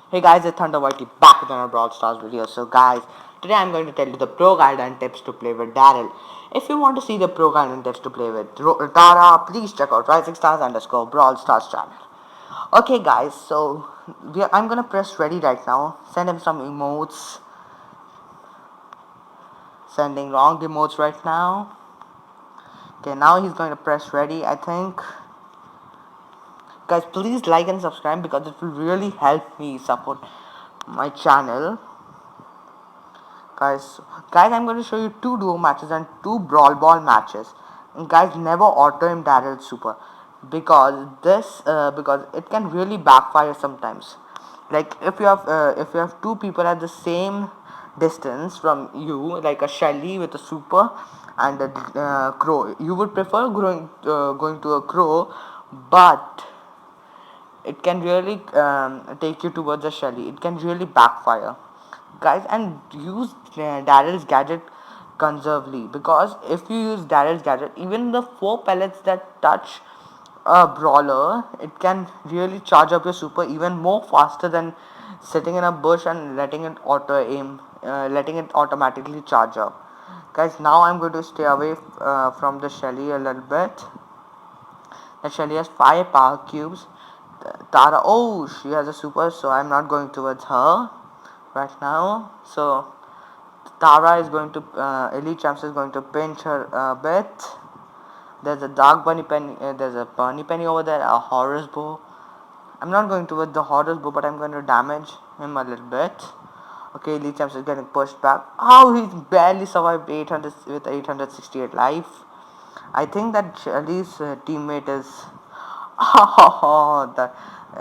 Hey guys, it's Thunder Whitey back with another Brawl Stars video. So guys, today I'm going to tell you the pro guide and tips to play with Daryl. If you want to see the pro guide and tips to play with Tara, please check out Rising Stars underscore Brawl Stars channel. Okay guys, so I'm gonna press ready right now. Send him some emotes. Sending wrong emotes right now. Okay, now he's going to press ready, I think. Guys, please like and subscribe because it will really help me support my channel. Guys, I'm going to show you two duo matches and two brawl ball matches. And guys, never auto him Daryl super because it can really backfire sometimes. Like if you have two people at the same distance from you, like a Shelly with a super and a crow, you would prefer going to a crow, but it can really take you towards a Shelly. It can really backfire, guys. And use Daryl's gadget conservatively, because if you use Daryl's gadget, even the 4 pellets that touch a brawler, it can really charge up your super even more faster than sitting in a bush and letting it letting it automatically charge up. Guys, now I'm going to stay away from the Shelly a little bit. The Shelly has 5 power cubes. Tara, oh, she has a super, so I'm not going towards her right now. So Tara is going to, Elite Champs is going to pinch her a bit. There's a dark bunny penny, there's a bunny penny over there, a Horus bow. I'm not going towards the Horus bow, but I'm going to damage him a little bit. Okay, Elite Champs is getting pushed back. Oh, he barely survived 800 with 868 life. I think that Shelly's teammate is. Oh, the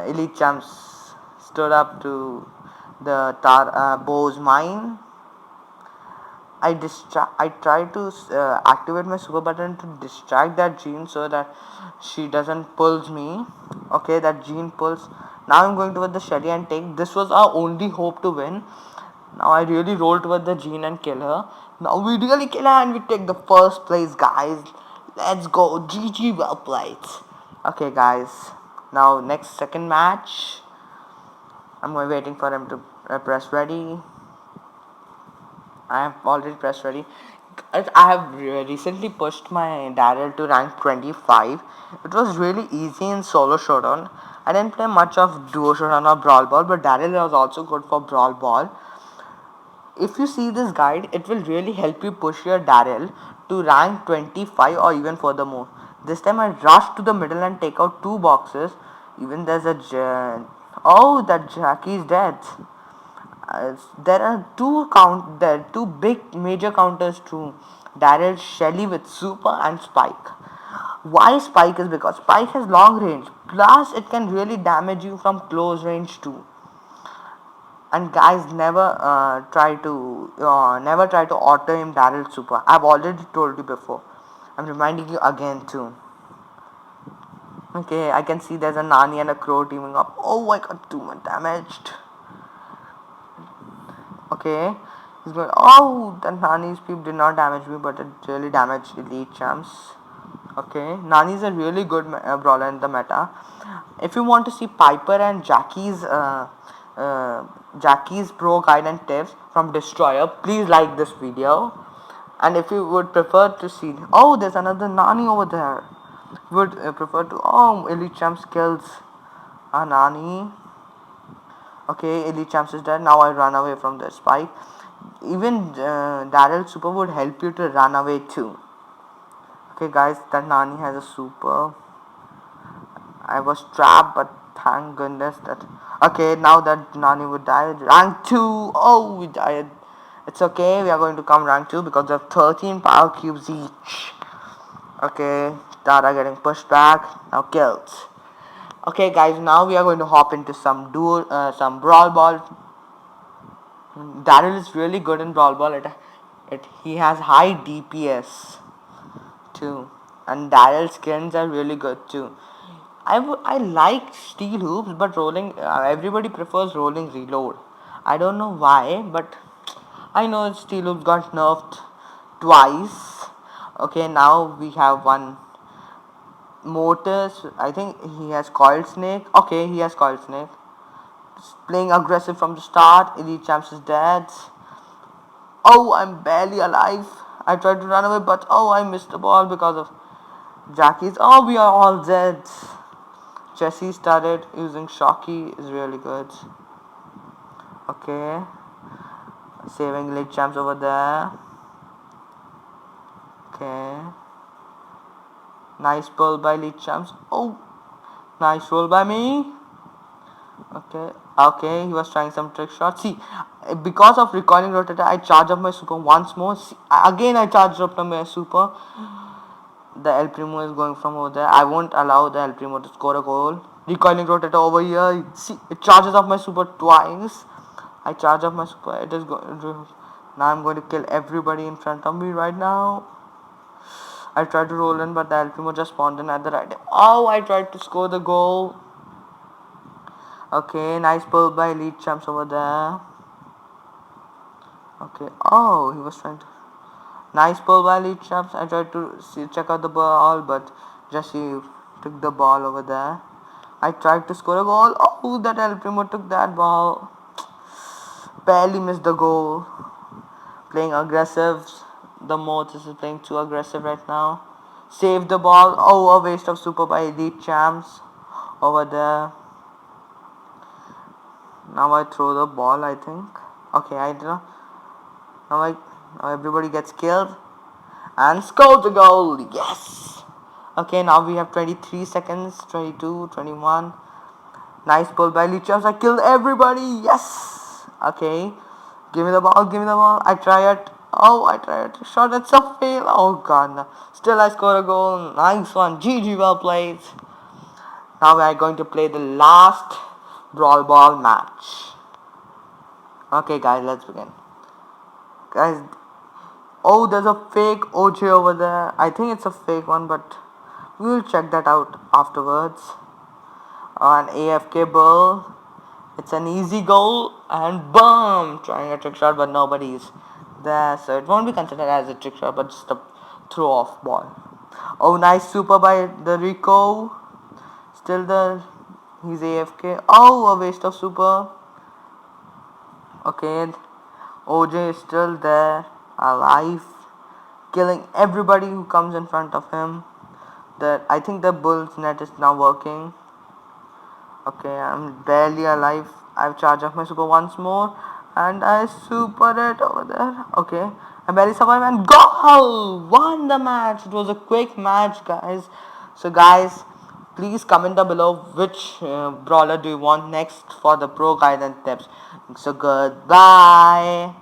Elite Champs stood up to the Bow's mine. I try to activate my super button to distract that Jean so that she doesn't pulls me. Okay, that Jean pulls. Now I'm going toward the Shelly and take. This was our only hope to win. Now I really roll toward the Jean and kill her. Now we really kill her and we take the first place, guys. Let's go. GG, well played. Okay, guys. Now next second match. I'm waiting for him to press ready. I have already pressed ready. I have recently pushed my Daryl to rank 25. It was really easy in solo showdown. I didn't play much of duo showdown or brawl ball, but Daryl was also good for brawl ball. If you see this guide, it will really help you push your Daryl to rank 25 or even furthermore. This time I rushed to the middle and take out 2 boxes. Even there's a oh, that Jackie is dead. There are two big major counters to Daryl, Shelly with super and Spike. Why Spike is because Spike has long range, plus it can really damage you from close range too. And guys, never try to auto him Daryl super. I've already told you before. I'm reminding you again too. Okay, I can see there's a Nani and a Crow teaming up. Oh, I got too much damaged. Okay, he's going. Oh, the Nani's peep did not damage me, but it really damaged Elite Champs. Okay, Nani's a really good brawler in the meta. If you want to see Piper and Jackie's pro guide and tips from Destroyer, please like this video. And if you would prefer to see, oh, there's another Nani over there. Would prefer to, oh, Elite Champs kills a Nani. Okay, Elite Champs is dead. Now I run away from the Spike. Even Daryl super would help you to run away too. Okay, guys, that Nani has a super. I was trapped, but thank goodness that. Okay, now that Nani would die. Rank 2. Oh, we died. It's okay. We are going to come rank 2 because of 13 power cubes each. Okay, Tara getting pushed back. Now killed. Okay, guys, now we are going to hop into some brawl ball. Daryl is really good in brawl ball. He has high DPS too, and Daryl's skins are really good too. I like steel hoops, but rolling. Everybody prefers rolling reload. I don't know why, but I know steel hoops got nerfed twice. Okay, now we have one Mortis. I think he has coiled snake. Okay, he has coiled snake. playing aggressive from the start. Elite Champs is dead. Oh, I'm barely alive. I tried to run away, but oh, I missed the ball because of Jackie's. Oh, we are all dead. Jesse started using Shocky is really good. Okay, saving Elite Champs over there. Okay, nice pull by Elite Champs. Oh, nice roll by me. Okay, he was trying some trick shot. See, because of recoiling rotator, I charge up my super once more. See, again, I charged up my super. The El Primo is going from over there. I won't allow the El Primo to score a goal. Recoiling rotator over here. See, it charges up my super twice. I charge up my super. It is going. Now I'm going to kill everybody in front of me right now. I tried to roll in, but the El Primo just spawned in at the right time. Oh, I tried to score the goal. Okay, nice pull by Elite Champs over there. Okay, oh, he was trying to. Nice pull by Elite Champs. I tried to check out the ball, but Jesse took the ball over there. I tried to score a goal. Oh, that El Primo took that ball. Barely missed the goal. Playing aggressive. The Mortis is playing too aggressive right now. Save the ball. Oh, a waste of super by Elite Champs over there. Now I throw the ball, I think. Okay, I don't know. Now everybody gets killed and score the goal. Yes. Okay, now we have 23 seconds. 22, 21. Nice pull by Elite Champs. I killed everybody. Yes. Okay. Give me the ball. Give me the ball. I try it. Oh, I try it. Shot. It's a fail. Oh god. No. Still I score a goal. Nice one. GG, well played. Now we are going to play the last Brawl Ball match. Okay guys, let's begin. Guys, oh, there's a fake OJ over there. I think it's a fake one, but we will check that out afterwards. An AFK ball. It's an easy goal and boom, trying a trick shot, but nobody's there, so it won't be considered as a trick shot, but just a throw off ball. Oh, nice super by the Rico. Still there. He's AFK. Oh, a waste of super. Okay, OJ is still there, alive, killing everybody who comes in front of him. I think the bull's net is now working. Okay, I'm barely alive. I've charged up my super once more and I super it over there. Okay, I barely survived and goal! Won the match. It was a quick match, guys. So guys, please comment down below which brawler do you want next for the pro guidance tips. So goodbye.